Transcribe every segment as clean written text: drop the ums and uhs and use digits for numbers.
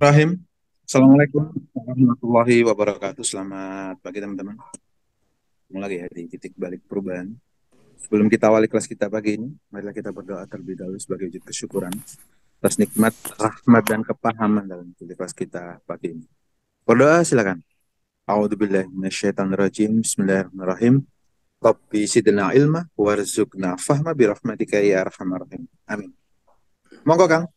Rahim. Assalamualaikum warahmatullahi wabarakatuh. Selamat pagi teman-teman. Ketemu lagi ya di titik balik perubahan. Sebelum kita awali kelas kita pagi ini, marilah kita berdoa terlebih dahulu sebagai wujud kesyukuran atas nikmat, rahmat, dan kepahaman dalam titik kelas kita pagi ini. Berdoa silakan. A'udzubillahi minasyaitonirrajim. Bismillahirrahmanirrahim. Rabbi zidna ilma warzuqna fahma birahmatika ya arhamar rahim. Amin. Monggo Kang.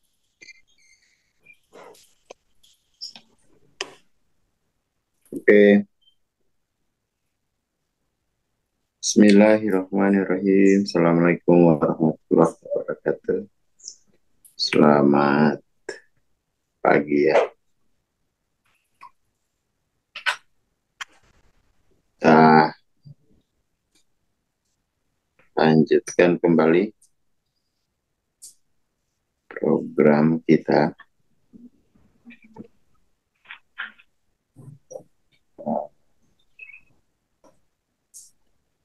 Oke, Bismillahirrahmanirrahim. Assalamualaikum warahmatullahi wabarakatuh. Selamat pagi ya. Kita lanjutkan kembali program kita.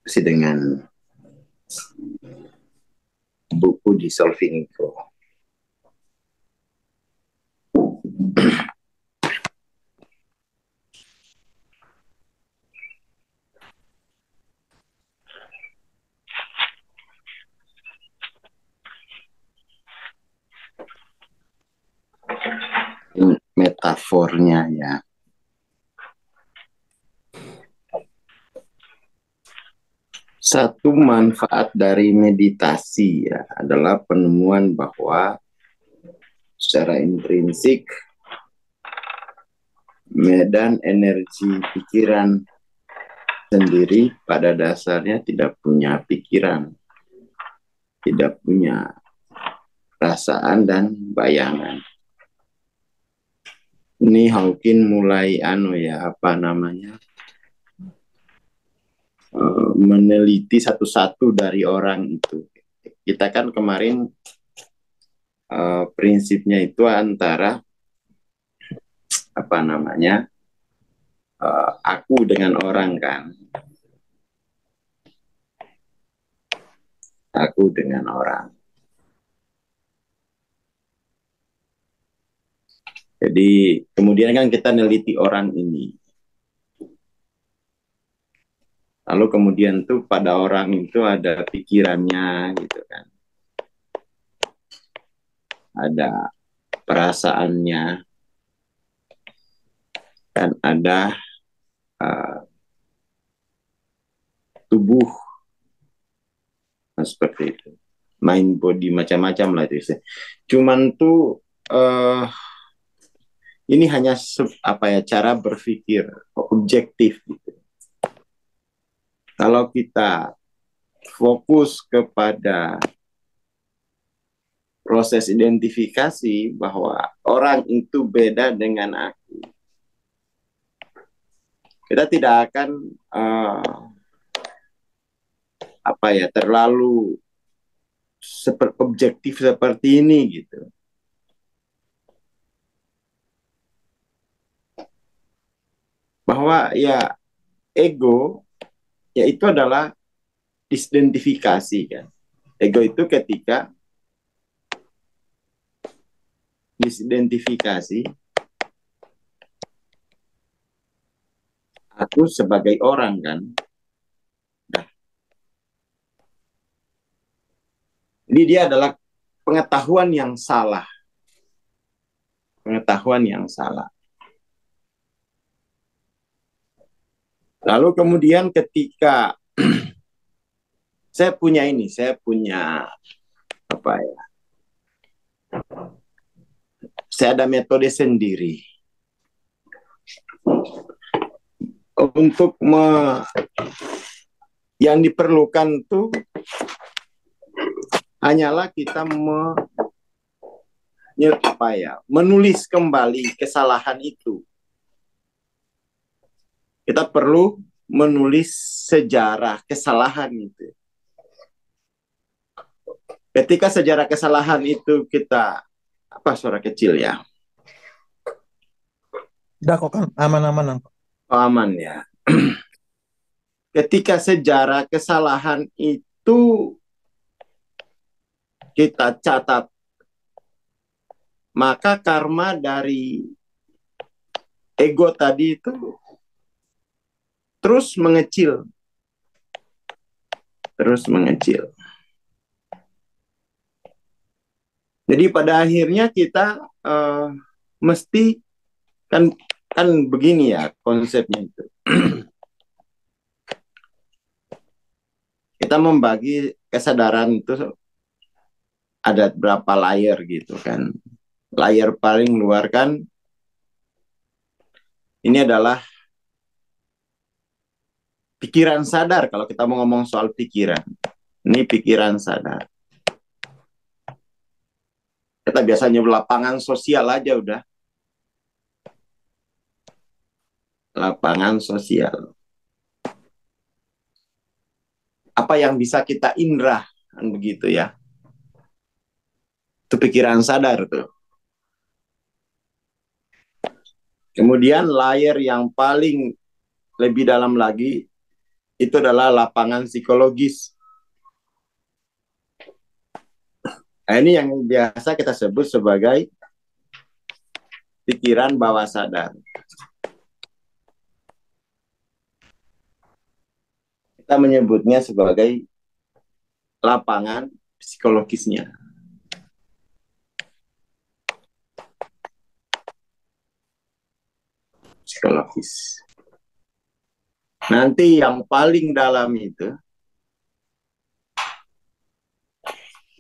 Masih dengan buku di Solving Info. Metafornya ya. Satu manfaat dari meditasi ya adalah penemuan bahwa secara intrinsik medan energi pikiran sendiri pada dasarnya tidak punya pikiran, tidak punya perasaan dan bayangan. Ini Hawking mulai meneliti satu-satu dari orang itu. Kita kan kemarin prinsipnya itu antara aku dengan orang kan, aku dengan orang. Jadi kemudian kan kita neliti orang ini. Lalu kemudian tuh pada orang itu ada pikirannya gitu kan. Ada perasaannya. Dan ada tubuh. Nah, seperti itu. Mind body macam-macam lah itu. Cuman tuh ini hanya cara berpikir objektif gitu. Kalau kita fokus kepada proses identifikasi bahwa orang itu beda dengan aku, kita tidak akan terlalu objektif seperti ini gitu. Bahwa ya ego ya itu adalah disidentifikasi kan. Ego itu ketika disidentifikasi aku sebagai orang kan. Nah, jadi dia adalah pengetahuan yang salah. Pengetahuan yang salah. Lalu kemudian ketika saya punya saya ada metode sendiri untuk yang diperlukan tuh hanyalah kita menulis kembali kesalahan itu. Kita perlu menulis sejarah kesalahan itu. Ketika sejarah kesalahan itu kita suara kecil ya. Udah kok kan aman-aman. Aman ya. Ketika sejarah kesalahan itu kita catat, maka karma dari ego tadi itu terus mengecil, terus mengecil. Jadi pada akhirnya kita mesti kan kan begini ya konsepnya itu. Kita membagi kesadaran itu ada berapa layer gitu kan. Layer paling luar kan ini adalah pikiran sadar. Kalau kita mau ngomong soal pikiran, ini pikiran sadar. Kita biasanya lapangan sosial aja udah. Lapangan sosial. Apa yang bisa kita indra, kan begitu ya. Itu pikiran sadar tuh. Kemudian layer yang paling lebih dalam lagi itu adalah lapangan psikologis. Nah, ini yang biasa kita sebut sebagai pikiran bawah sadar. Kita menyebutnya sebagai lapangan psikologisnya. Psikologis. Nanti yang paling dalam itu,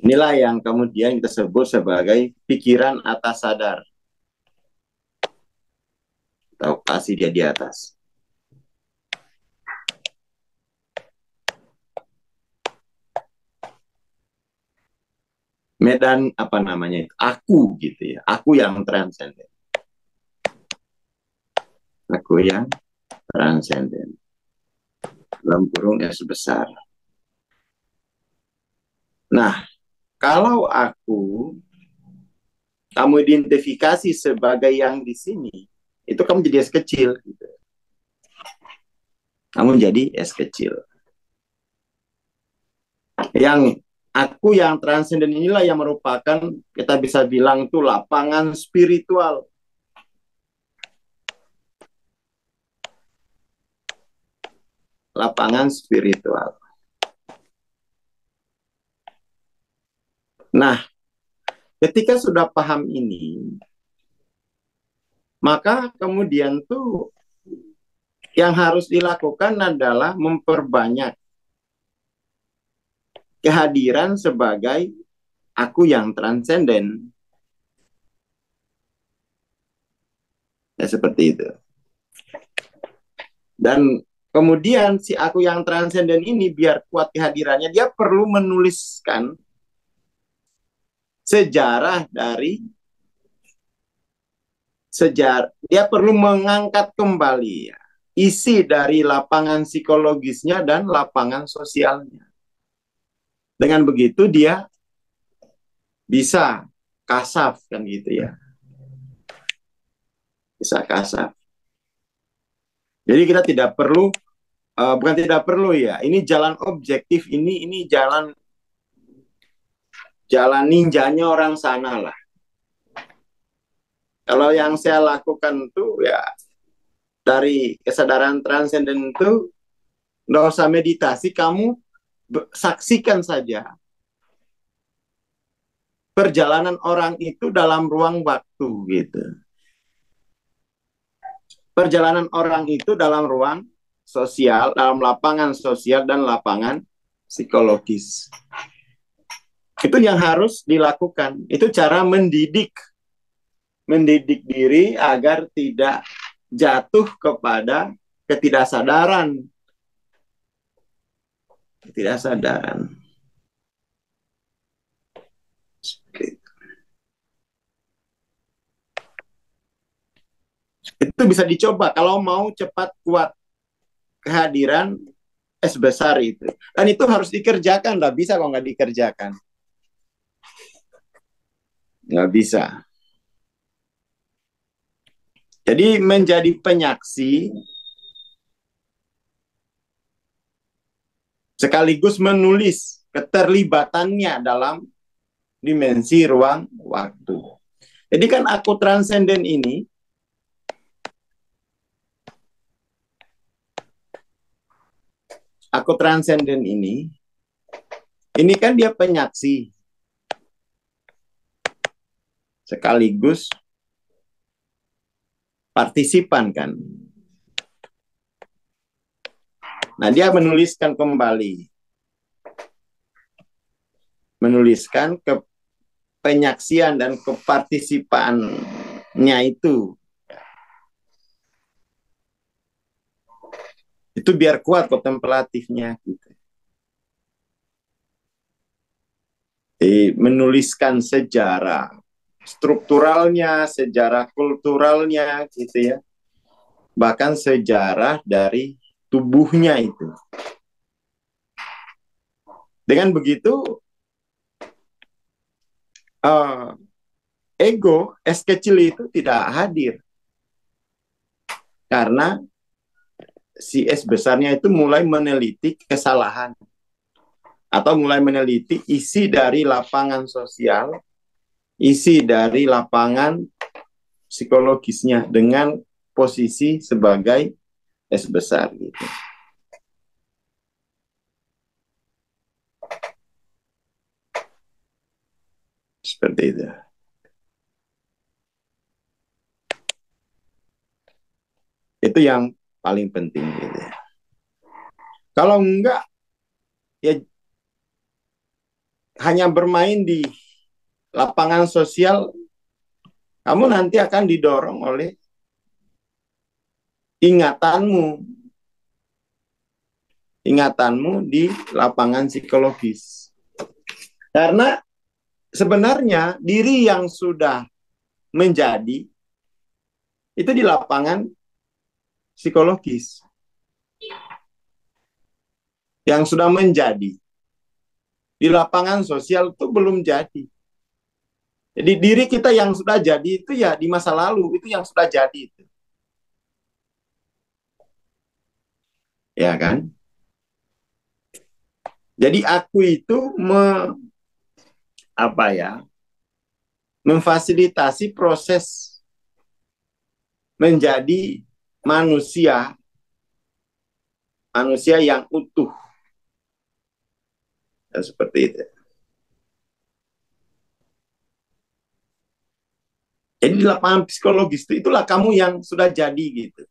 inilah yang kemudian kita sebut sebagai pikiran atas sadar. Atau kasih dia di atas. Medan apa namanya itu? Aku gitu ya. Aku yang transenden. Aku yang transenden. Dalam kurung S besar. Nah, kalau aku kamu identifikasi sebagai yang di sini, itu kamu jadi S kecil. Gitu. Kamu jadi S kecil. Yang aku yang transenden inilah yang merupakan, kita bisa bilang itu lapangan spiritual. Lapangan spiritual. Nah, ketika sudah paham ini, maka kemudian tuh yang harus dilakukan adalah memperbanyak kehadiran sebagai aku yang transenden. Ya, seperti itu. Dan kemudian si aku yang transenden ini biar kuat kehadirannya, dia perlu menuliskan sejarah dari dia perlu mengangkat kembali ya, isi dari lapangan psikologisnya dan lapangan sosialnya. Dengan begitu dia bisa kasaf kan gitu ya. Bisa kasaf. Jadi kita tidak perlu bukan tidak perlu ya. Ini jalan objektif, ini jalan ninjanya orang sana lah. Kalau yang saya lakukan tuh ya dari kesadaran transenden itu nggak usah meditasi, kamu saksikan saja perjalanan orang itu dalam ruang waktu gitu. Perjalanan orang itu dalam ruang sosial, dalam lapangan sosial dan lapangan psikologis. Itu yang harus dilakukan. Itu cara mendidik diri agar tidak jatuh kepada ketidaksadaran. Ketidaksadaran. Itu bisa dicoba kalau mau cepat kuat kehadiran S besar itu. Dan itu harus dikerjakan, nggak bisa kalau nggak dikerjakan. Nggak bisa. Jadi menjadi penyaksi sekaligus menulis keterlibatannya dalam dimensi ruang waktu. Jadi kan aku transenden ini aku transenden ini kan dia penyaksi sekaligus partisipan kan. Nah, dia menuliskan kembali. Menuliskan ke penyaksian dan kepartisipannya itu. Itu biar kuat kontemplatifnya gitu. Menuliskan sejarah strukturalnya, sejarah kulturalnya gitu ya. Bahkan sejarah dari tubuhnya itu. Dengan begitu ego es kecil itu tidak hadir. Karena si es besarnya itu mulai meneliti kesalahan atau mulai meneliti isi dari lapangan sosial, isi dari lapangan psikologisnya dengan posisi sebagai es besar gitu. Seperti itu. Itu yang paling penting gitu. Kalau enggak ya hanya bermain di lapangan sosial, kamu nanti akan didorong oleh ingatanmu di lapangan psikologis. Karena sebenarnya diri yang sudah menjadi itu di lapangan psikologis. Yang sudah menjadi di lapangan sosial itu belum jadi. Jadi diri kita yang sudah jadi itu ya di masa lalu itu yang sudah jadi itu. Ya kan? Jadi aku itu memfasilitasi proses menjadi manusia yang utuh. Dan seperti itu. Jadi di lapangan psikologis itulah kamu yang sudah jadi gitu.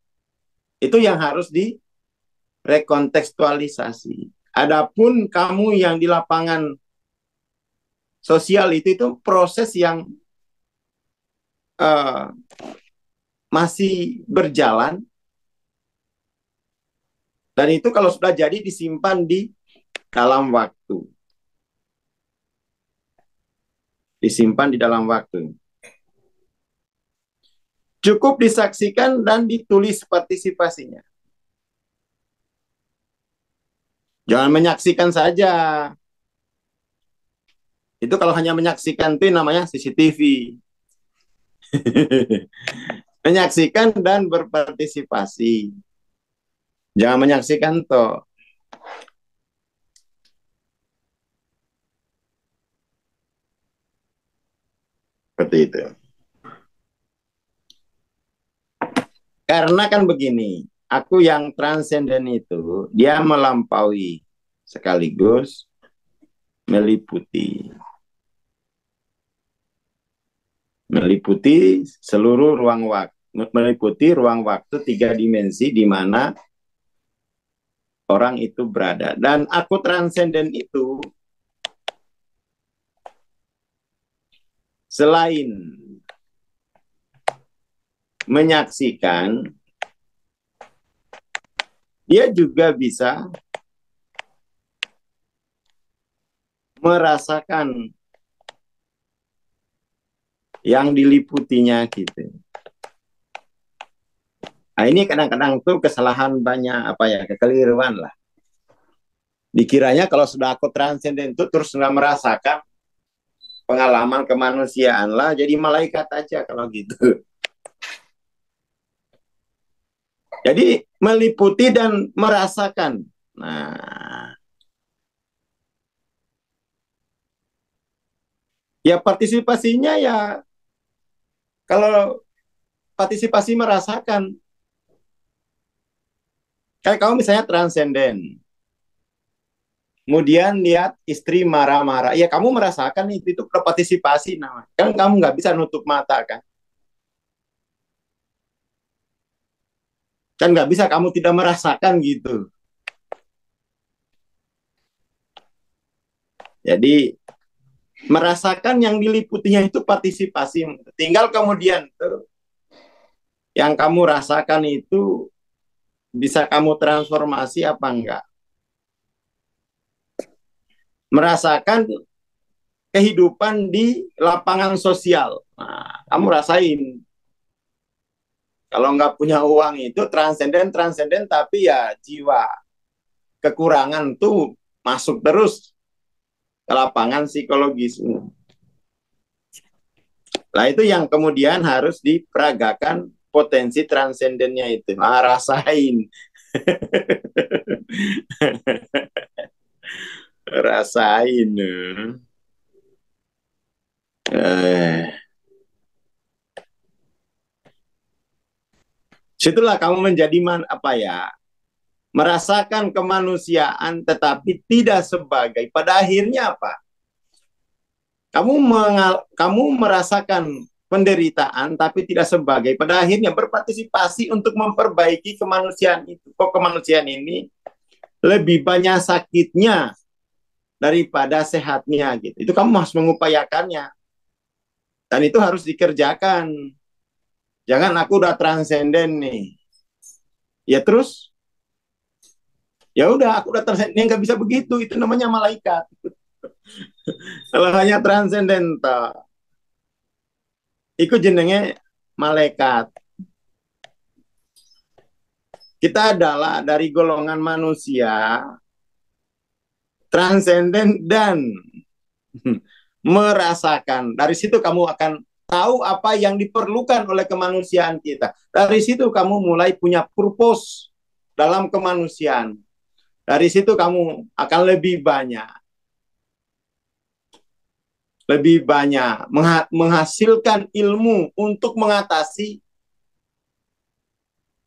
Itu yang harus direkontekstualisasi. Adapun kamu yang di lapangan sosial itu proses yang masih berjalan. Dan itu kalau sudah jadi disimpan di dalam waktu. Disimpan di dalam waktu. Cukup disaksikan dan ditulis partisipasinya. Jangan menyaksikan saja. Itu kalau hanya menyaksikan itu namanya CCTV. Menyaksikan dan berpartisipasi. Jangan menyaksikan toh. Seperti itu. Karena kan begini, aku yang transenden itu, dia melampaui sekaligus meliputi seluruh ruang waktu, meliputi ruang waktu 3 dimensi di mana orang itu berada. Dan aku transenden itu selain menyaksikan, dia juga bisa merasakan yang diliputinya gitu. Nah, ini kadang-kadang tuh kesalahan banyak kekeliruan lah. Dikiranya kalau sudah aku transenden itu terus nggak merasakan pengalaman kemanusiaan lah, jadi malaikat aja kalau gitu. Jadi meliputi dan merasakan. Nah, ya partisipasinya ya kalau partisipasi merasakan. Kayak kamu misalnya transenden. kemudian lihat istri marah-marah, ya kamu merasakan itu partisipasi namanya. Kan kamu nggak bisa nutup mata kan. Kan nggak bisa kamu tidak merasakan gitu. Jadi merasakan yang diliputinya itu partisipasi. Tinggal kemudian yang kamu rasakan itu bisa kamu transformasi apa enggak. Merasakan kehidupan di lapangan sosial. Nah, kamu rasain. Kalau nggak punya uang itu transenden, tapi ya jiwa kekurangan tuh masuk terus ke lapangan psikologis. Nah itu yang kemudian harus diperagakan potensi transendennya itu. Ah, rasain. Rasain. Eh, Situlah kamu menjadi apa ya? Merasakan kemanusiaan tetapi tidak sebagai. Pada akhirnya apa? Kamu merasakan penderitaan tapi tidak sebagai. Pada akhirnya berpartisipasi untuk memperbaiki kemanusiaan itu. Kok kemanusiaan ini lebih banyak sakitnya daripada sehatnya gitu. Itu kamu harus mengupayakannya. Dan itu harus dikerjakan. Jangan aku udah transenden nih. Ya terus ya udah aku udah transenden, nggak bisa begitu. Itu namanya malaikat. Kalau hanya transendental, itu jenenge malaikat. Kita adalah dari golongan manusia transenden dan merasakan. Dari situ kamu akan tahu apa yang diperlukan oleh kemanusiaan kita. Dari situ kamu mulai punya purpose dalam kemanusiaan. Dari situ kamu akan lebih banyak menghasilkan ilmu untuk mengatasi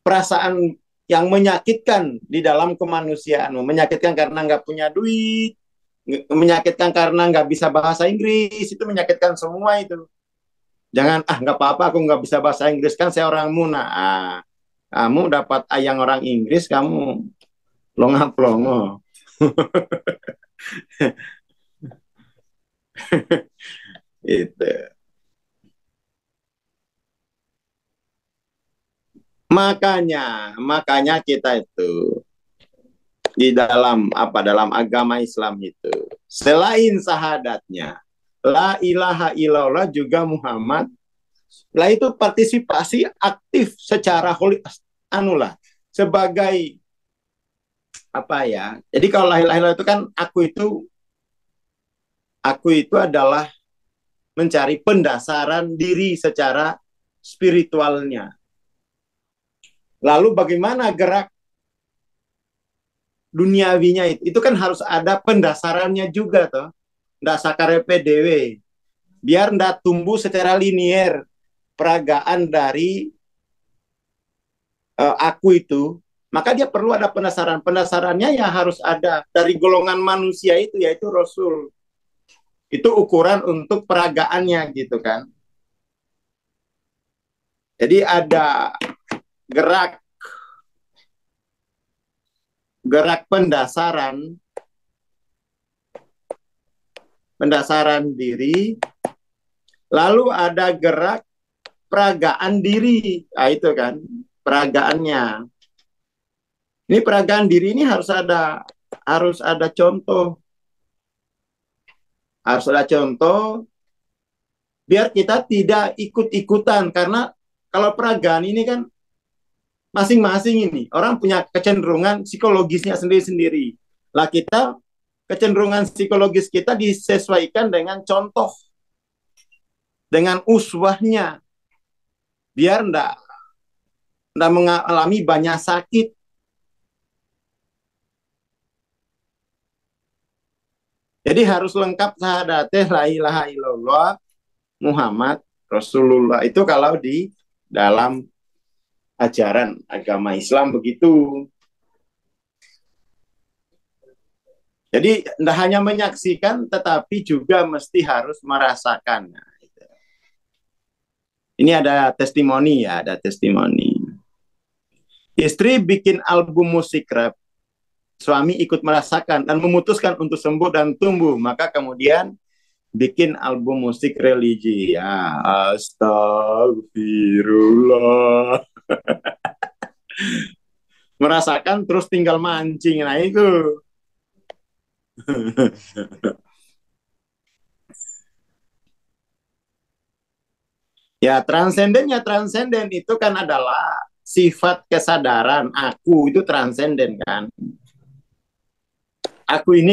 perasaan yang menyakitkan di dalam kemanusiaan. Menyakitkan karena nggak punya duit, menyakitkan karena nggak bisa bahasa Inggris, itu menyakitkan semua itu. Jangan, nggak apa-apa, aku nggak bisa bahasa Inggris, kan saya orang Muna. Kamu dapat ayang orang Inggris, kamu longa-plongo. Itu. Makanya kita itu di dalam agama Islam itu selain syahadatnya la ilaha illallah juga Muhammad, lah itu partisipasi aktif secara anulah sebagai apa ya. Jadi kalau la ilaha illallah itu kan aku itu adalah mencari pendasaran diri secara spiritualnya. Lalu bagaimana gerak duniawinya itu kan harus ada pendasarannya juga toh. Ndak sakarepe dewe. Biar ndak tumbuh secara linier peragaan dari aku itu, maka dia perlu ada pendasaran. Pendasarannya ya harus ada dari golongan manusia itu, yaitu Rasul. Itu ukuran untuk peragaannya gitu kan. Jadi ada gerak pendasaran diri, lalu ada gerak peragaan diri. Nah, itu kan peragaannya. Ini peragaan diri ini harus ada contoh. Harus ada contoh biar kita tidak ikut-ikutan, karena kalau peragaan ini kan masing-masing ini orang punya kecenderungan psikologisnya sendiri-sendiri. Lah kita kecenderungan psikologis kita disesuaikan dengan contoh, dengan uswahnya, biar ndak mengalami banyak sakit. Jadi harus lengkap syahadateh la ilaha illallah Muhammad Rasulullah. Itu kalau di dalam ajaran agama Islam begitu. Jadi tidak hanya menyaksikan, tetapi juga mesti harus merasakan. Nah, gitu. Ini ada testimoni ya, ada testimoni. Istri bikin album musik rap, suami ikut merasakan dan memutuskan untuk sembuh dan tumbuh. Maka kemudian bikin album musik religi. Ya, astagfirullah. Merasakan terus tinggal mancing. Nah itu. Ya, transenden itu kan adalah sifat kesadaran. Aku itu transenden kan. Aku ini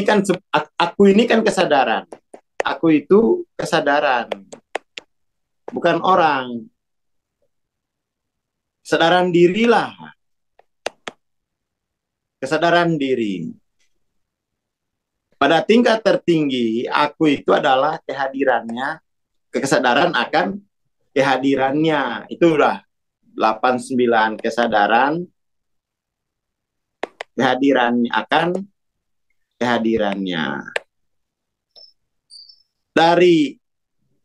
kan kesadaran. Aku itu kesadaran, bukan orang. Kesadaran dirilah, kesadaran diri. Pada tingkat tertinggi, aku itu adalah kehadirannya, kesadaran akan kehadirannya. Itulah 89 kesadaran, kehadirannya akan kehadirannya. Dari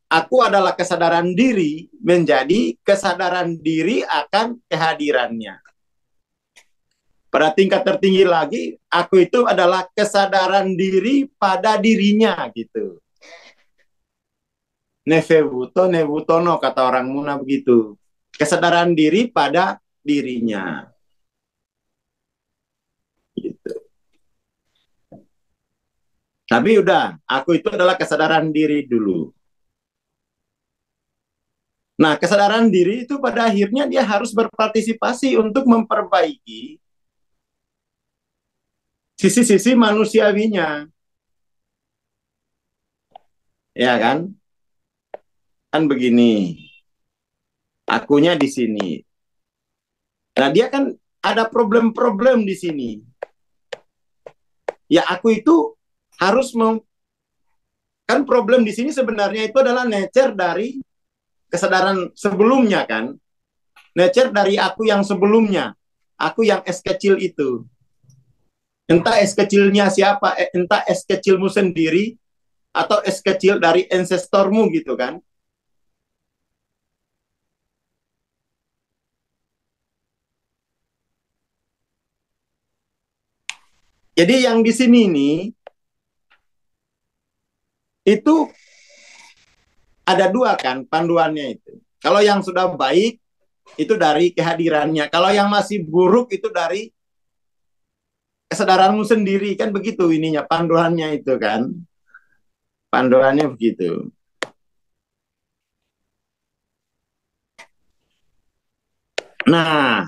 aku adalah kesadaran diri menjadi kesadaran diri akan kehadirannya. Pada tingkat tertinggi lagi, aku itu adalah kesadaran diri pada dirinya gitu. Nevebuto, nebutono, kata orang Muna begitu. Kesadaran diri pada dirinya. Gitu. Tapi udah, aku itu adalah kesadaran diri dulu. Nah, kesadaran diri itu pada akhirnya dia harus berpartisipasi untuk memperbaiki sisi-sisi manusiawinya. Ya kan? Kan begini. Akunya di sini. Nah, dia kan ada problem-problem di sini. Ya, aku itu harus kan problem di sini sebenarnya itu adalah nature dari kesadaran sebelumnya kan. Nature dari aku yang sebelumnya. Aku yang es kecil itu. Entah es kecilnya siapa, entah es kecilmu sendiri, atau es kecil dari ancestormu gitu kan. Jadi yang di sini nih, itu ada dua kan panduannya itu. Kalau yang sudah baik, itu dari kehadirannya. Kalau yang masih buruk, itu dari kesadaranmu sendiri. Kan begitu ininya, panduannya itu kan. Panduannya begitu. Nah,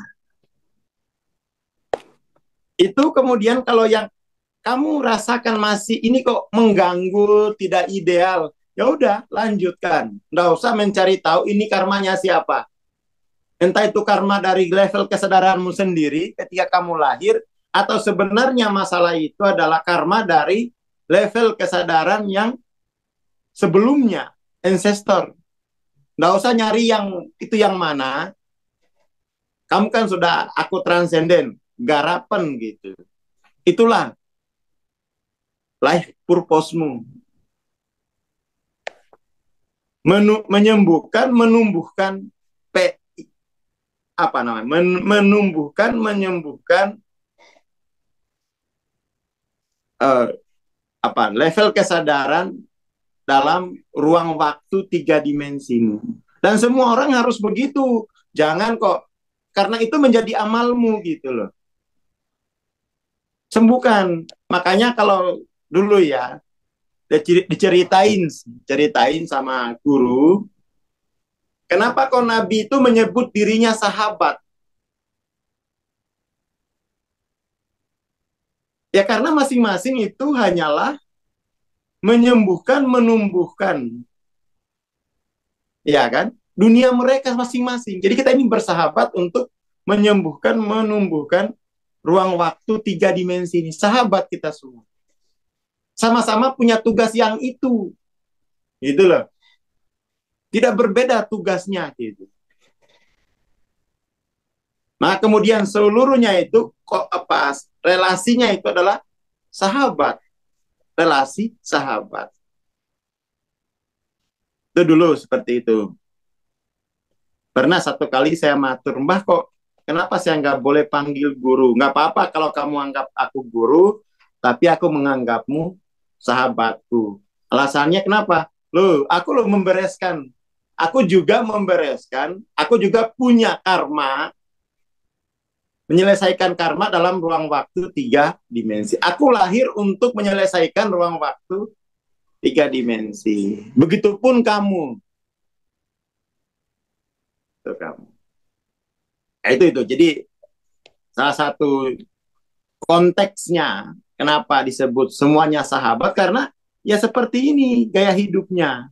itu kemudian kalau yang kamu rasakan masih ini kok mengganggu, tidak ideal, ya udah lanjutkan. Nggak usah mencari tahu ini karmanya siapa. Entah itu karma dari level kesadaranmu sendiri ketika kamu lahir, atau sebenarnya masalah itu adalah karma dari level kesadaran yang sebelumnya, ancestor. Nggak usah nyari yang itu yang mana. Kamu kan sudah aku transenden, garapan gitu. Itulah life purpose-mu. Menyembuhkan, menumbuhkan apa namanya? Menumbuhkan, menyembuhkan level kesadaran dalam ruang waktu 3 dimensi. Dan semua orang harus begitu. Jangan kok, karena itu menjadi amalmu gitu loh. Sembuhkan. Makanya kalau dulu ya, diceritain sama guru, kenapa kok Nabi itu menyebut dirinya sahabat? Ya karena masing-masing itu hanyalah menyembuhkan, menumbuhkan. Ya kan? Dunia mereka masing-masing. Jadi kita ini bersahabat untuk menyembuhkan, menumbuhkan ruang waktu 3 dimensi ini. Sahabat kita semua. Sama-sama punya tugas yang itu. Gitu loh. Tidak berbeda tugasnya gitu. Nah, kemudian seluruhnya itu relasinya itu adalah sahabat. relasi sahabat. Itu dulu seperti itu. Pernah satu kali saya matur, Mbah kok kenapa saya nggak boleh panggil guru? Nggak apa-apa kalau kamu anggap aku guru, tapi aku menganggapmu sahabatku. Alasannya kenapa? Loh, aku loh membereskan. Aku juga membereskan, aku juga punya karma, menyelesaikan karma dalam ruang waktu 3 dimensi. Aku lahir untuk menyelesaikan ruang waktu 3 dimensi. Begitupun kamu. Itu kamu. Nah, itu. Jadi salah satu konteksnya kenapa disebut semuanya sahabat karena ya seperti ini gaya hidupnya.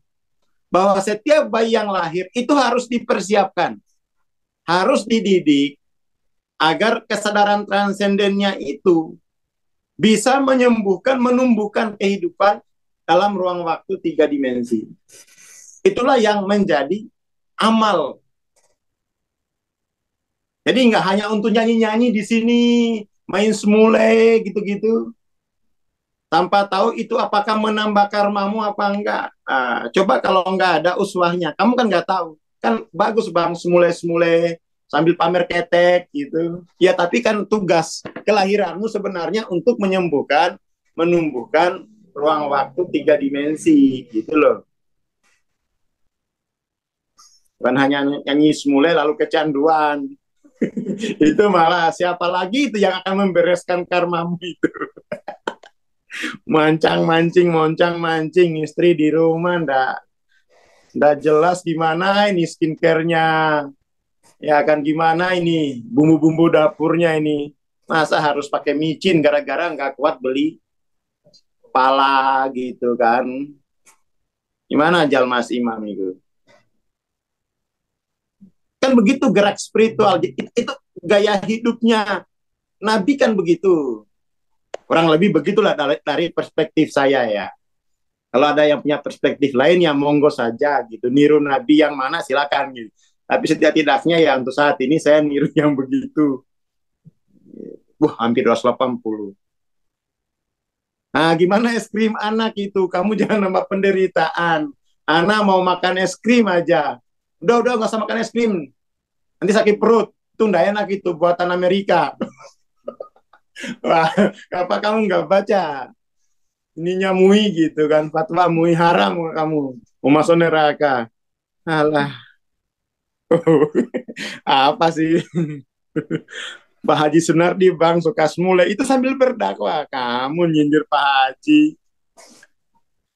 Bahwa setiap bayi yang lahir itu harus dipersiapkan, harus dididik agar kesadaran transendennya itu bisa menyembuhkan, menumbuhkan kehidupan dalam ruang waktu 3 dimensi. Itulah yang menjadi amal. Jadi nggak hanya untuk nyanyi-nyanyi di sini, main semule gitu-gitu, tanpa tahu itu apakah menambah karmamu apa enggak. Nah, coba kalau nggak ada uswahnya, kamu kan nggak tahu. Kan bagus bang, semule-semule sambil pamer ketek gitu. Ya tapi kan tugas kelahiranmu sebenarnya untuk menyembuhkan, menumbuhkan ruang waktu 3 dimensi gitu loh. Bukan hanya nyanyi semule lalu kecanduan. Itu malah siapa lagi itu yang akan membereskan karmamu itu. Mancang-mancing, moncang-mancing, istri di rumah ndak jelas gimana ini skincare-nya. Ya kan gimana ini bumbu-bumbu dapurnya ini. Masa harus pakai micin gara-gara nggak kuat beli pala gitu kan. Gimana Jalmas Imam itu? Kan begitu gerak spiritual. Itu gaya hidupnya. Nabi kan begitu. Kurang lebih begitulah dari perspektif saya ya. Kalau ada yang punya perspektif lain ya monggo saja gitu. Niru Nabi yang mana silakan gitu. Tapi setidak-tidaknya ya untuk saat ini saya niru yang begitu. Wah, hampir 280. Nah, gimana es krim anak itu? Kamu jangan nambah penderitaan. Anak mau makan es krim aja. Udah, nggak usah makan es krim. Nanti sakit perut. Itu nggak enak itu, buatan Amerika. Wah, apa kamu nggak baca? Ininya MUI gitu kan. Fatwa MUI haram kamu. Mau masuk neraka. Alah. Apa sih? Pak Haji Sunardi bang suka semula itu sambil berdakwah kamu nyindir Pak Haji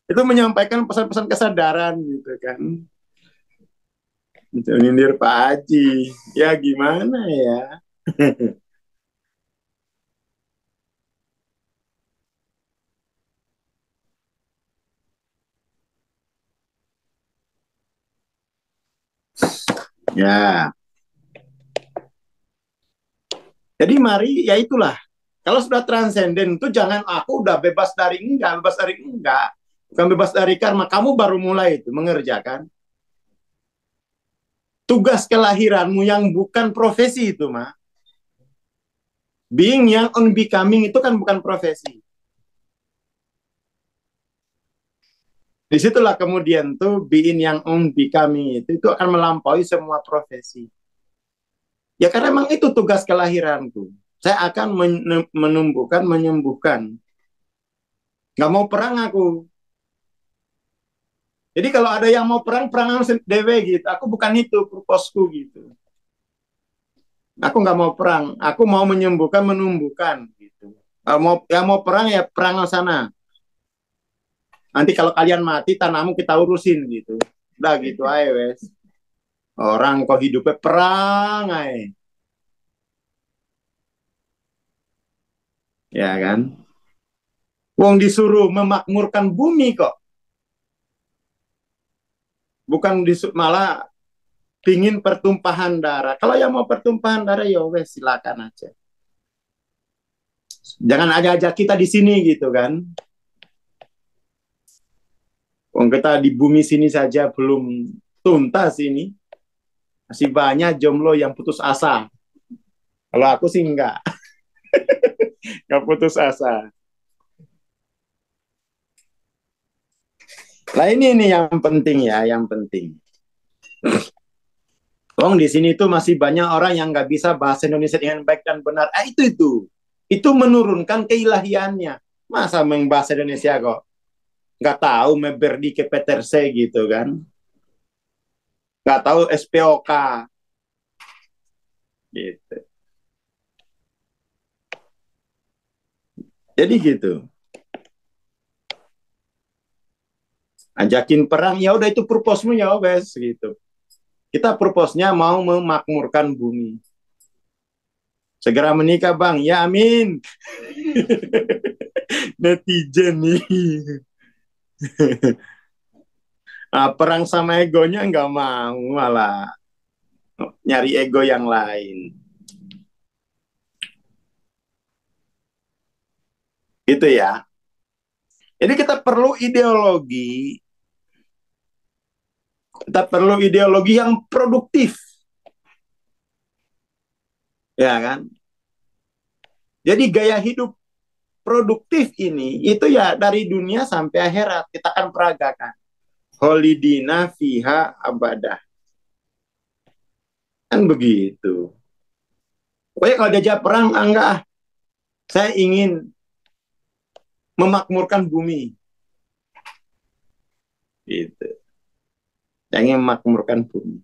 itu menyampaikan pesan-pesan kesadaran gitu kan nyindir Pak Haji ya gimana ya. Ya jadi mari ya itulah kalau sudah transenden itu jangan aku udah bebas dari enggak bukan bebas dari karma kamu baru mulai itu mengerjakan tugas kelahiranmu yang bukan profesi itu mah being yang unbecoming itu kan bukan profesi. Disitulah kemudian tuh being yang unbecoming itu akan melampaui semua profesi. Ya karena memang itu tugas kelahiranku. Saya akan menumbuhkan, menyembuhkan. Nggak mau perang aku. Jadi kalau ada yang mau perang, perang dewe gitu. Aku bukan itu purposeku gitu. Aku nggak mau perang. Aku mau menyembuhkan, menumbuhkan gitu. Yang mau perang ya perang sana. Nanti kalau kalian mati, tanahmu kita urusin gitu. Udah gitu aja wes. Orang kok hidupnya perang aja. Ya kan? Wong disuruh memakmurkan bumi kok. Bukan malah pingin pertumpahan darah. Kalau yang mau pertumpahan darah ya wes silakan aja. Jangan ajak kita di sini gitu kan. Wong kita di bumi sini saja belum tuntas ini. Masih banyak jomblo yang putus asa. Kalau aku sih enggak. Enggak putus asa. Nah ini nih yang penting ya, yang penting. Wong di sini tuh masih banyak orang yang nggak bisa bahasa Indonesia dengan baik dan benar. Itu menurunkan keilahiannya. Masa bahasa Indonesia kok nggak tahu meberdi ke Peterse gitu kan? Nggak tahu SPOK gitu. Jadi gitu. Ajakin perang ya udah itu purpose-mu ya wes gitu. Kita purpose-nya mau memakmurkan bumi. Segera menikah bang, ya amin. Netizen nih. Nah, perang sama egonya nggak mau, malah nyari ego yang lain. Itu ya. Jadi kita perlu ideologi yang produktif, ya kan? Jadi gaya hidup produktif ini itu ya dari dunia sampai akhirat kita akan peragakan. Holidina fiha abadah. Kan begitu. Pokoknya kalau diajak perang, enggak. Saya ingin memakmurkan bumi. Gitu. Saya ingin memakmurkan bumi.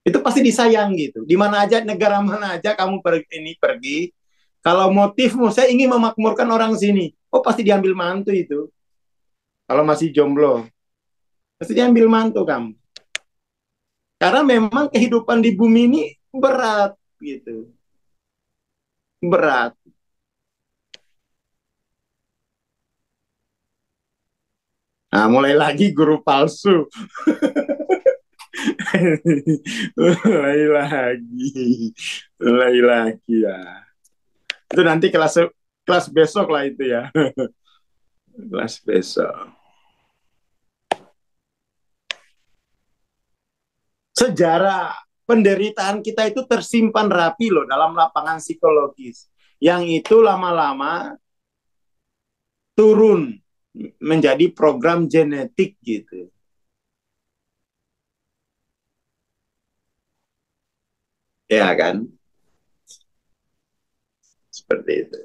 Itu pasti disayang gitu. Di mana aja, negara mana aja kamu pergi. Kalau motifmu, saya ingin memakmurkan orang sini. Oh, pasti diambil mantu itu. Kalau masih jomblo. Pasti diambil mantu kamu. Karena memang kehidupan di bumi ini berat gitu. Berat. Nah, mulai lagi guru palsu. mulai lagi. Mulai lagi ya. Itu nanti kelas kelas besok lah itu ya. Kelas besok. Sejarah penderitaan kita itu tersimpan rapi loh dalam lapangan psikologis. Yang itu lama-lama turun menjadi program genetik gitu. Ya kan? Seperti itu.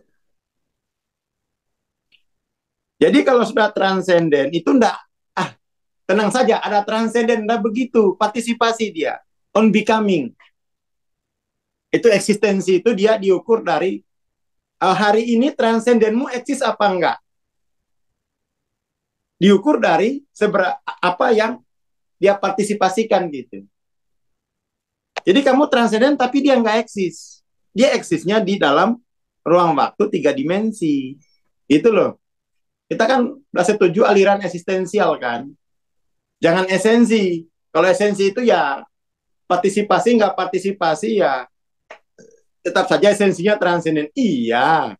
Jadi kalau sudah transenden itu enggak, ah tenang saja, ada transenden, enggak begitu, partisipasi dia, on becoming. Itu eksistensi itu dia diukur dari hari ini transendenmu eksis apa enggak. Diukur dari seberapa apa yang dia partisipasikan gitu. Jadi kamu transenden tapi dia nggak eksis. Dia eksisnya di dalam ruang waktu 3 dimensi. Itu loh. Kita kan udah setuju aliran eksistensial kan. Jangan esensi. Kalau esensi itu ya partisipasi nggak partisipasi ya tetap saja esensinya transenden. Iya.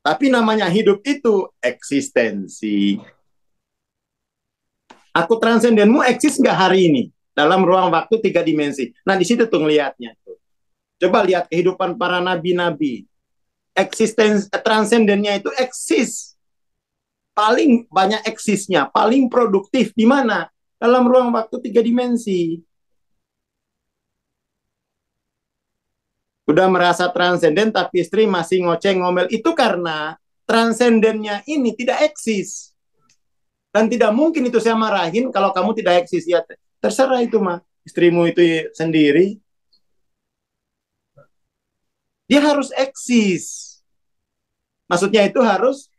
Tapi namanya hidup itu eksistensi. Aku transendenmu eksis nggak hari ini? Dalam ruang waktu 3 dimensi. Nah di situ tuh ngelihatnya. Coba lihat kehidupan para nabi-nabi. Eksistensi transendennya itu eksis. Paling banyak eksisnya, paling produktif di mana? Dalam ruang waktu 3 dimensi. Udah merasa transenden tapi istri masih ngoceh ngomel. Itu karena transendennya ini tidak eksis. Dan tidak mungkin itu saya marahin kalau kamu tidak eksis. Ya terserah itu mah. Istrimu itu sendiri. Dia harus eksis. Maksudnya itu harus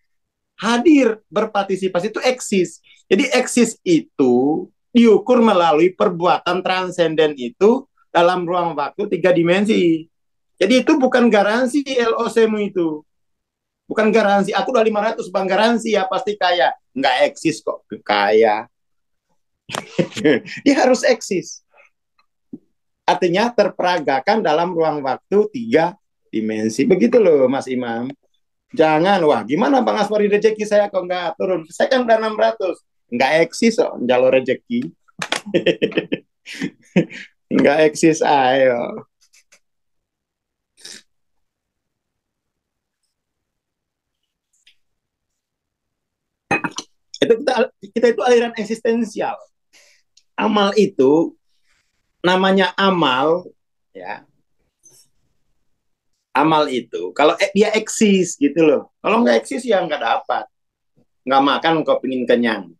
hadir, berpartisipasi itu eksis. Jadi eksis itu diukur melalui perbuatan transenden itu dalam ruang waktu 3 dimensi. Jadi itu bukan garansi LOC-mu itu. Bukan garansi, aku udah 500 bang, garansi ya pasti kaya. Nggak eksis kok, kaya. Dia harus eksis. Artinya terperagakan dalam ruang waktu 3 dimensi. Begitu loh Mas Imam. Jangan, wah gimana Bang Aswari rezeki saya kok nggak turun? Saya kan udah 600. Nggak eksis kok, jalur rezeki. Nggak eksis, ayo. Itu kita kita itu aliran eksistensial. Amal itu namanya amal, ya. Amal itu kalau dia eksis gitu loh. Kalau nggak eksis ya nggak dapat. Nggak makan kok pingin kenyang.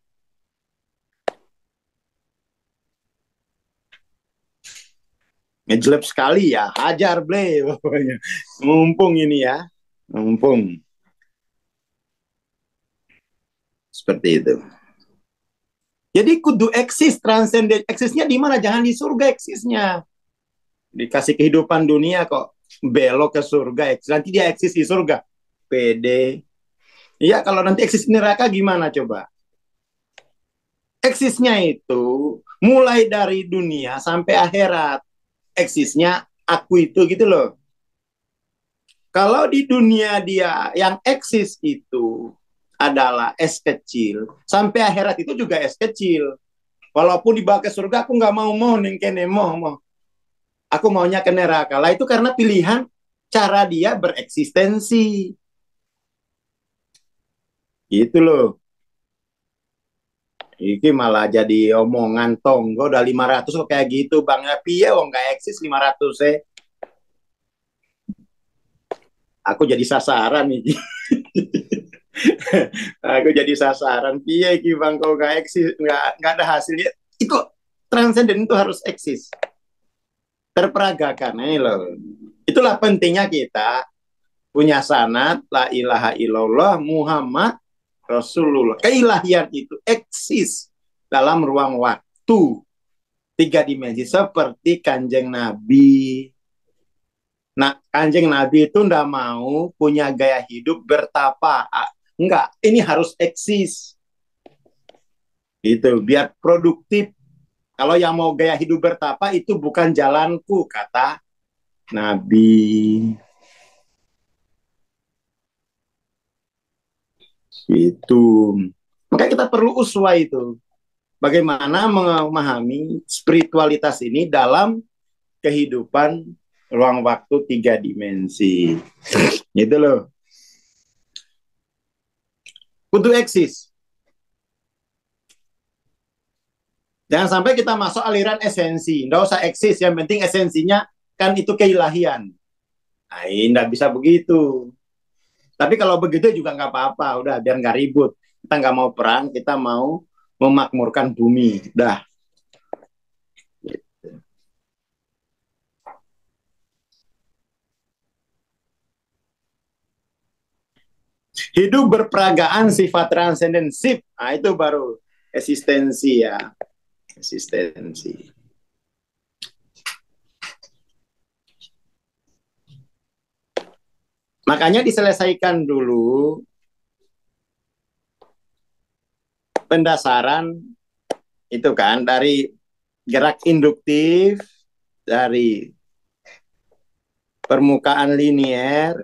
Ngejelep sekali ya, hajar ble pokoknya. Mumpung ini ya, mumpung. Seperti itu. Jadi kudu eksis, transenden. Eksisnya di mana? Jangan di surga eksisnya. Dikasih kehidupan dunia kok belok ke surga. Nanti dia eksis di surga. Pede. Iya, kalau nanti eksis neraka gimana coba? Eksisnya itu mulai dari dunia sampai akhirat. Eksisnya aku itu gitu loh. Kalau di dunia dia yang eksis itu adalah es kecil, sampai akhirat itu juga es kecil. Walaupun dibawa ke surga, aku nggak mau nengkene mau. Aku maunya ke neraka. Lah itu karena pilihan cara dia bereksistensi. Gitu loh. Iki malah jadi omongan tonggo udah 500 kok kayak gitu Bang. Ya piye wong gak eksis 500 Aku jadi sasaran nih. Aku jadi sasaran. Piye iki Bang kok gak eksis, nggak ada hasilnya. Itu transenden itu harus eksis. Terperagakan ini loh. Itulah pentingnya kita punya sanad la ilaha illallah Muhammad Rasulullah. Keilahian itu eksis dalam ruang waktu 3 dimensi seperti Kanjeng Nabi. Nah, Kanjeng Nabi itu ndak mau punya gaya hidup bertapa. Enggak, ini harus eksis. Gitu, biar produktif. Kalau yang mau gaya hidup bertapa itu bukan jalanku, kata Nabi. Itu. Maka kita perlu uswah itu. Bagaimana memahami spiritualitas ini dalam kehidupan ruang waktu 3 dimensi. Gitu loh. Kudu eksis. Jangan sampai kita masuk aliran esensi. Nggak usah eksis, yang penting esensinya kan itu keilahian. Nah, ini nggak bisa begitu. Tapi kalau begitu juga nggak apa-apa. Udah, biar nggak ribut. Kita nggak mau perang, kita mau memakmurkan bumi. Udah. Hidup berperagaan sifat transendensif. Nah, itu baru eksistensi ya. Eksistensi. Makanya diselesaikan dulu pendasaran itu kan dari gerak induktif, dari permukaan linier.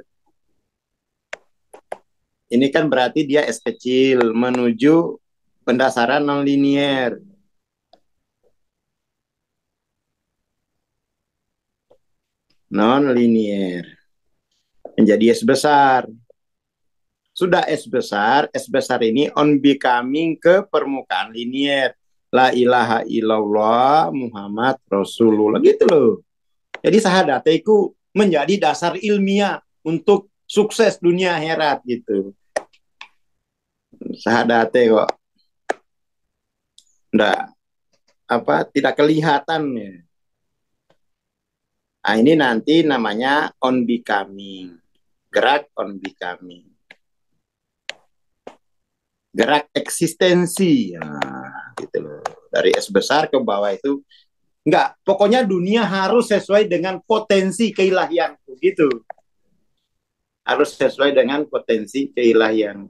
Ini kan berarti dia es kecil menuju pendasaran non linier. Non linier. Menjadi es besar. Sudah es besar ini on becoming ke permukaan linier. La ilaha illallah Muhammad Rasulullah gitu loh. Jadi sahadat itu menjadi dasar ilmiah untuk sukses dunia akhirat gitu. Sahadat kok tidak kelihatan ya. Nah, ini nanti namanya on becoming. Gerak on becoming. Gerak eksistensi. Nah, gitu loh. Dari es besar ke bawah itu enggak, pokoknya dunia harus sesuai dengan potensi keilahian gitu. Harus sesuai dengan potensi keilahian.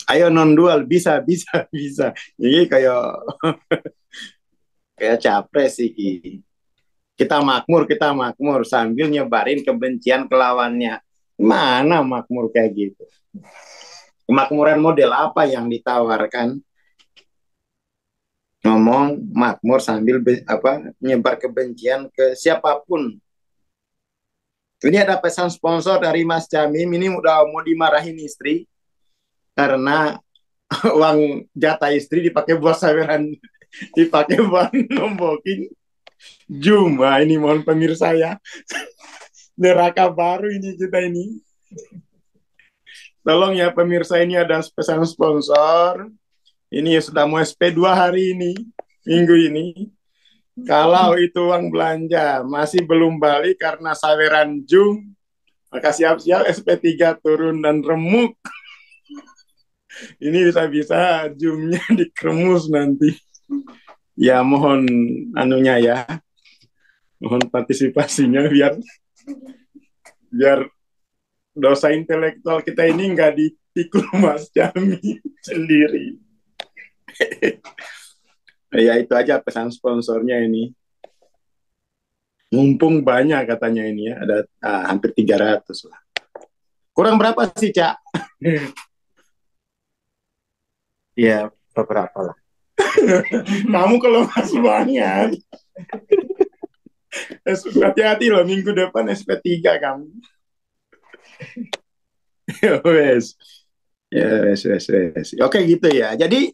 Ayo non dual bisa. Jadi kayak capres sih. Kita makmur sambil nyebarin kebencian ke lawannya. Mana makmur kayak gitu? Kemakmuran model apa yang ditawarkan? Ngomong makmur sambil nyebar kebencian ke siapapun. Ini ada pesan sponsor dari Mas Jamim, ini udah mau dimarahin istri karena uang jatah istri dipakai buat saweran, dipakai buat nombokin Juma. Ini mohon pemirsa ya, neraka baru ini kita ini. Tolong ya pemirsa, ini ada pesan sponsor. Ini sudah mau SP2 hari ini, minggu ini. Kalau itu uang belanja masih belum balik karena saweran Jum, maka siap-siap SP3 turun dan remuk. Ini bisa-bisa Jumnya dikeremus nanti. Ya mohon anunya ya, mohon partisipasinya biar biar dosa intelektual kita ini nggak dipikul Mas Jami sendiri. Ya itu aja pesan sponsornya ini. Mumpung banyak katanya ini ya, ada hampir 300 lah. Kurang berapa sih, Cak? Ya, beberapa lah. Kamu kalau mas banyak. Hati-hati loh, minggu depan SP3 kamu. Wes. Yes. Oke gitu ya. Jadi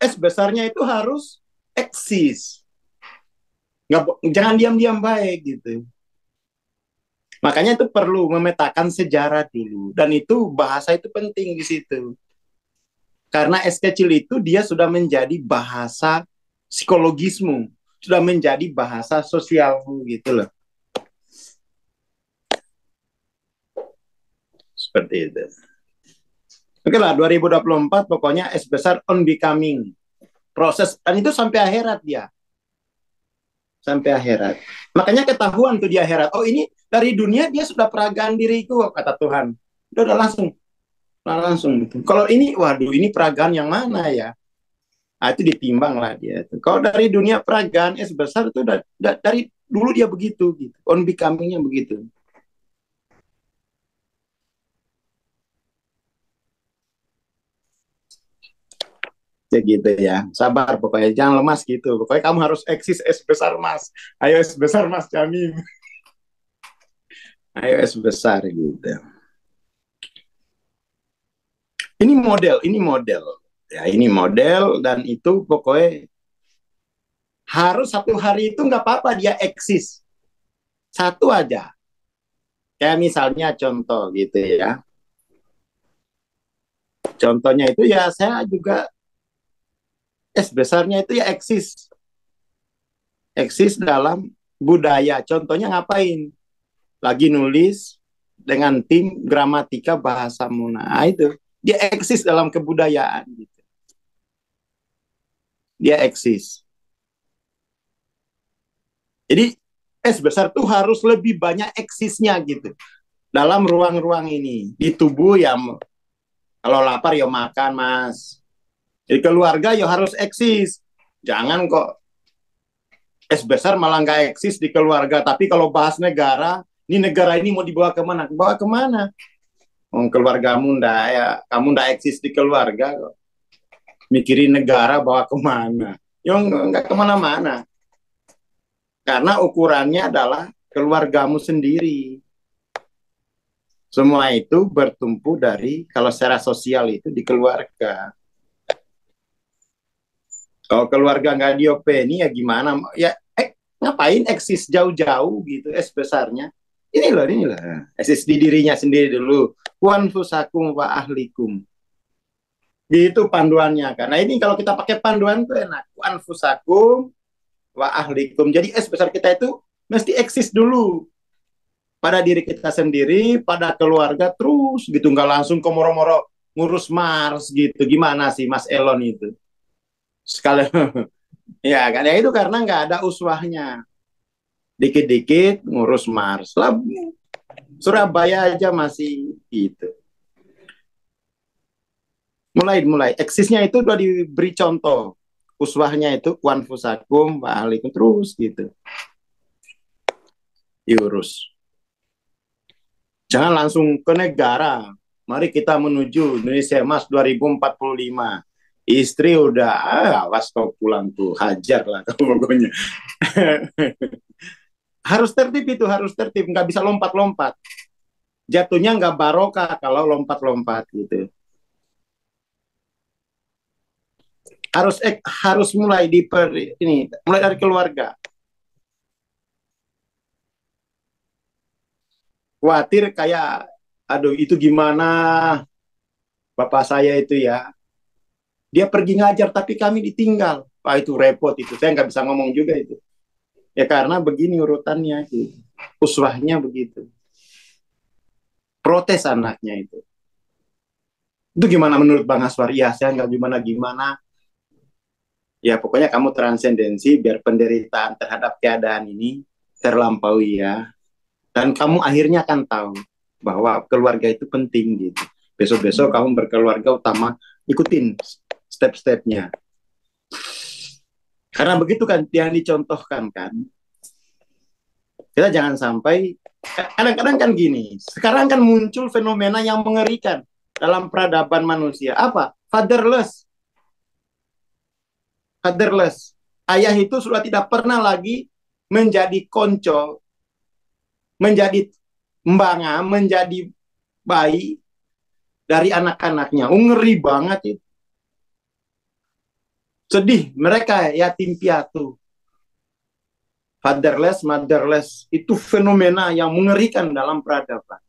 S besarnya itu harus eksis. Nggak, jangan diam-diam baik gitu. Makanya itu perlu memetakan sejarah dulu. Dan itu bahasa itu penting di situ. Karena S kecil itu dia sudah menjadi bahasa psikologismu. Sudah menjadi bahasa sosialmu gitu loh. Seperti itu. Oke lah, 2024 pokoknya S besar on becoming. Proses, dan itu sampai akhirat dia. Sampai akhirat. Makanya ketahuan tuh di akhirat. Oh ini dari dunia dia sudah peragaan diriku, kata Tuhan. Udah langsung. Langsung gitu. Kalau ini, waduh ini peragaan yang mana ya? Nah, itu ditimbang lah dia. Kalau dari dunia peragaan S besar itu dari dulu dia begitu. Gitu. On becoming-nya begitu. Ya gitu ya, sabar pokoknya, jangan lemas gitu. Pokoknya kamu harus eksis S besar Mas. Ayo S besar Mas Jamim. Ayo S besar gitu. Ini model. Ya, ini model dan itu pokoknya harus satu hari itu nggak apa-apa dia eksis. Satu aja. Kayak misalnya contoh gitu ya. Contohnya itu ya saya juga S besarnya itu ya eksis. Eksis dalam budaya. Contohnya ngapain? Lagi nulis dengan tim gramatika bahasa Muna. Nah, itu dia eksis dalam kebudayaan gitu. Dia eksis. Jadi S besar tuh harus lebih banyak eksisnya gitu dalam ruang-ruang ini. Di tubuh ya kalau lapar ya makan Mas. Di keluarga ya harus eksis. Jangan kok S besar malah nggak eksis di keluarga. Tapi kalau bahas negara, ini negara ini mau dibawa kemana? Bawa kemana? Keluargamu ndak ya, kamu ndak eksis di keluarga kok. Mikirin negara bawa kemana? Ya nggak kemana-mana. Karena ukurannya adalah keluargamu sendiri. Semua itu bertumpu dari, kalau secara sosial itu di keluarga. Kalau keluarga nggak diopeni ya gimana? Ya ngapain eksis jauh-jauh gitu, besarnya. Ini loh. Eksis di dirinya sendiri dulu. Wan fusakum wa ahlikum. Gitu panduannya. Karena ini kalau kita pakai panduan itu enak. Wan fusakum wa ahlikum. Jadi besar kita itu mesti eksis dulu pada diri kita sendiri, pada keluarga, terus gitu, nggak langsung ke moro-moro ngurus Mars gitu. Gimana sih Mas Elon itu? Sekali ya kan ya itu karena nggak ada uswahnya. Dikit-dikit ngurus Mars. Lah Surabaya aja masih gitu. Mulai eksisnya itu udah diberi contoh. Uswahnya itu wan fusakum wa ahlikum terus gitu. Diurus. Jangan langsung ke negara. Mari kita menuju Indonesia Emas 2045. Istri udah, awas kau pulang tuh, hajar lah kau pokoknya. Harus tertib itu, harus tertib. Nggak bisa lompat-lompat. Jatuhnya nggak barokah kalau lompat-lompat gitu. harus mulai mulai dari keluarga. Khawatir kayak, aduh itu gimana bapak saya itu ya, dia pergi ngajar tapi kami ditinggal. Wah itu repot itu, saya nggak bisa ngomong juga itu. Ya karena begini urutannya, gitu. Uswahnya begitu. Protes anaknya itu. Itu gimana menurut Bang Aswar? Ya saya nggak gimana-gimana. Ya pokoknya kamu transendensi biar penderitaan terhadap keadaan ini terlampaui ya. Dan kamu akhirnya akan tahu bahwa keluarga itu penting gitu. Besok-besok kamu berkeluarga utama, ikutin step-stepnya. Karena begitu kan yang dicontohkan kan. Kita jangan sampai, kadang-kadang kan gini, sekarang kan muncul fenomena yang mengerikan dalam peradaban manusia. Apa? Fatherless. Fatherless. Ayah itu sudah tidak pernah lagi menjadi konco, menjadi mbanga, menjadi bayi dari anak-anaknya. Ngeri banget itu. Sedih, mereka yatim piatu. Fatherless, motherless, itu fenomena yang mengerikan dalam peradaban.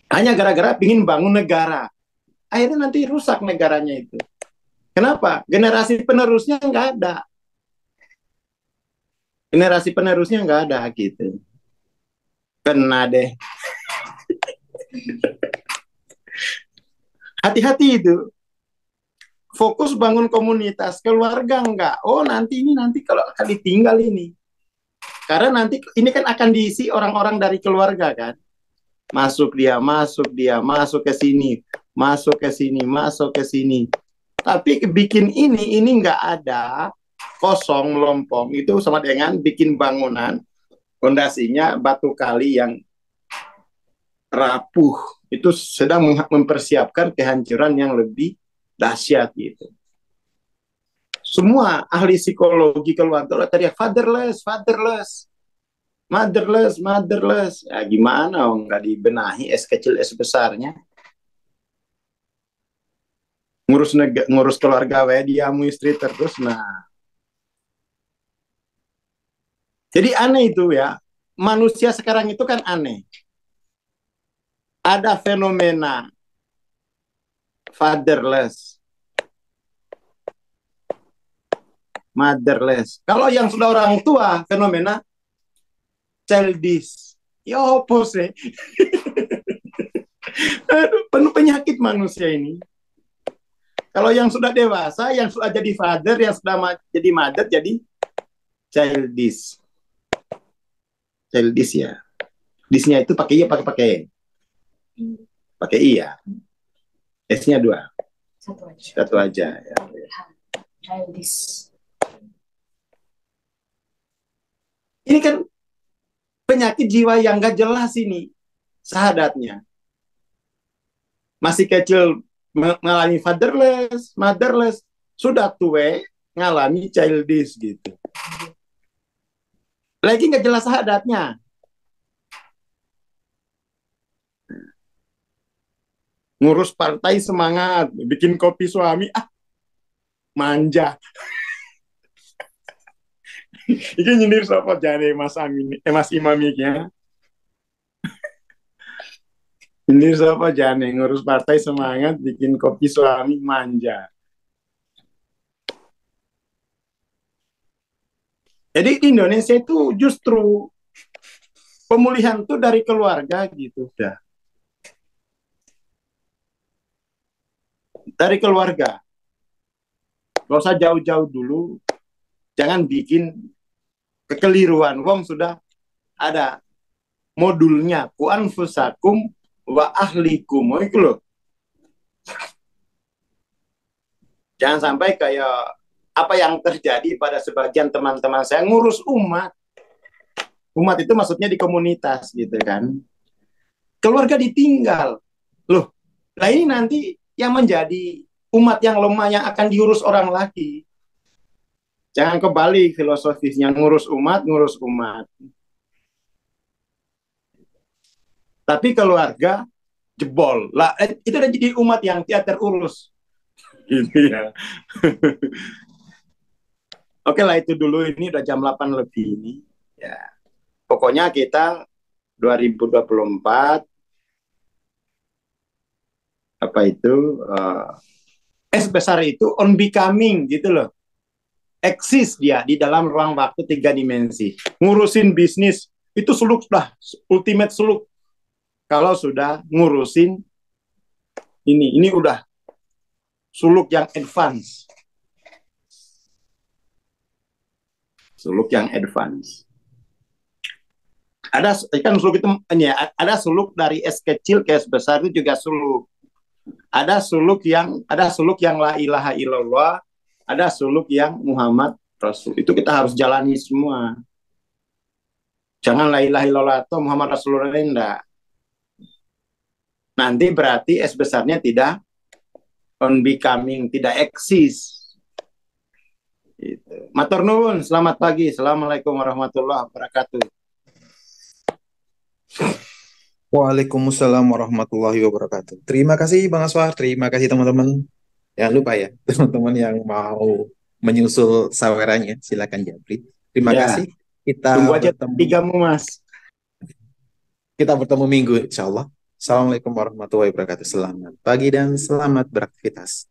Hanya gara-gara ingin bangun negara. Akhirnya nanti rusak negaranya itu. Kenapa? Generasi penerusnya nggak ada. Generasi penerusnya nggak ada gitu. Kena deh. Hati-hati itu. Fokus bangun komunitas, keluarga enggak. Oh nanti kalau akan ditinggal ini. Karena nanti ini kan akan diisi orang-orang dari keluarga kan. Masuk dia, masuk ke sini, masuk ke sini, masuk ke sini. Tapi bikin ini enggak ada, kosong, melompong. Itu sama dengan bikin bangunan, fondasinya batu kali yang rapuh. Itu sedang mempersiapkan kehancuran yang lebih dahsyat gitu. Semua ahli psikologi keluarga teriak fatherless, fatherless, motherless, motherless. Ya gimana? Nggak dibenahi es kecil es besarnya. Ngurus keluarga diamu istri terus. Nah, jadi aneh itu ya. Manusia sekarang itu kan aneh. Ada fenomena fatherless, motherless. Kalau yang sudah orang tua, fenomena childish. Ya apa sih? Penuh penyakit manusia ini. Kalau yang sudah dewasa, yang sudah jadi father, yang sudah jadi mother, jadi childish. Childish ya. Disnya itu pakai iya, pakai iya. S-nya 2. Satu aja. Ya. Childish. Ini kan penyakit jiwa yang gak jelas ini sahadatnya. Masih kecil mengalami fatherless, motherless, sudah tua ngalami childish gitu. Lagi nggak jelas sahadatnya. Ngurus partai semangat, bikin kopi suami, manja. Iki nyindir sapa jane Mas Amin, Mas Imam iki ya. Nyindir sapa jane ngurus partai semangat, bikin kopi suami, manja. Jadi di Indonesia itu justru pemulihan tuh dari keluarga gitu dah. Dari keluarga. Gak usah jauh-jauh dulu. Jangan bikin kekeliruan. Wong sudah ada modulnya. Ku anfusakum wa ahlikum. Itu loh. Jangan sampai kayak apa yang terjadi pada sebagian teman-teman saya ngurus umat. Umat itu maksudnya di komunitas gitu kan. Keluarga ditinggal. Loh, nah ini nanti yang menjadi umat yang lemah yang akan diurus orang lagi. Jangan kebalik filosofisnya, ngurus umat. Tapi keluarga jebol. Lah, itu udah jadi umat yang tidak terurus. Gitu ya. Oke lah itu dulu, ini udah jam 8 lebih ini. Ya, pokoknya kita 2024 apa itu besar itu on becoming gitu loh. Eksis dia di dalam ruang waktu 3 dimensi. Ngurusin bisnis itu suluk dah, ultimate suluk. Kalau sudah ngurusin ini udah suluk yang advance. Suluk yang advance. Ada kan suluk itu ya, ada suluk dari S kecil ke S besar itu juga suluk. Ada suluk yang la ilaha illallah, ada suluk yang Muhammad Rasul. Itu kita harus jalani semua. Jangan la ilaha illallah atau Muhammad Rasulullah enggak. Nanti berarti S besarnya tidak on becoming, tidak eksis. Gitu. Matur nuwun, selamat pagi. Assalamualaikum warahmatullahi wabarakatuh. Waalaikumsalam warahmatullahi wabarakatuh. Terima kasih Bang Aswar, terima kasih teman-teman. Jangan lupa ya, teman-teman yang mau menyusul sawerannya, silakan japri. Terima Ya, kasih. Kita tunggu aja bertemu, tigamu, Mas. kita bertemu minggu, insya Allah. Assalamualaikum warahmatullahi wabarakatuh. Selamat pagi dan selamat beraktivitas.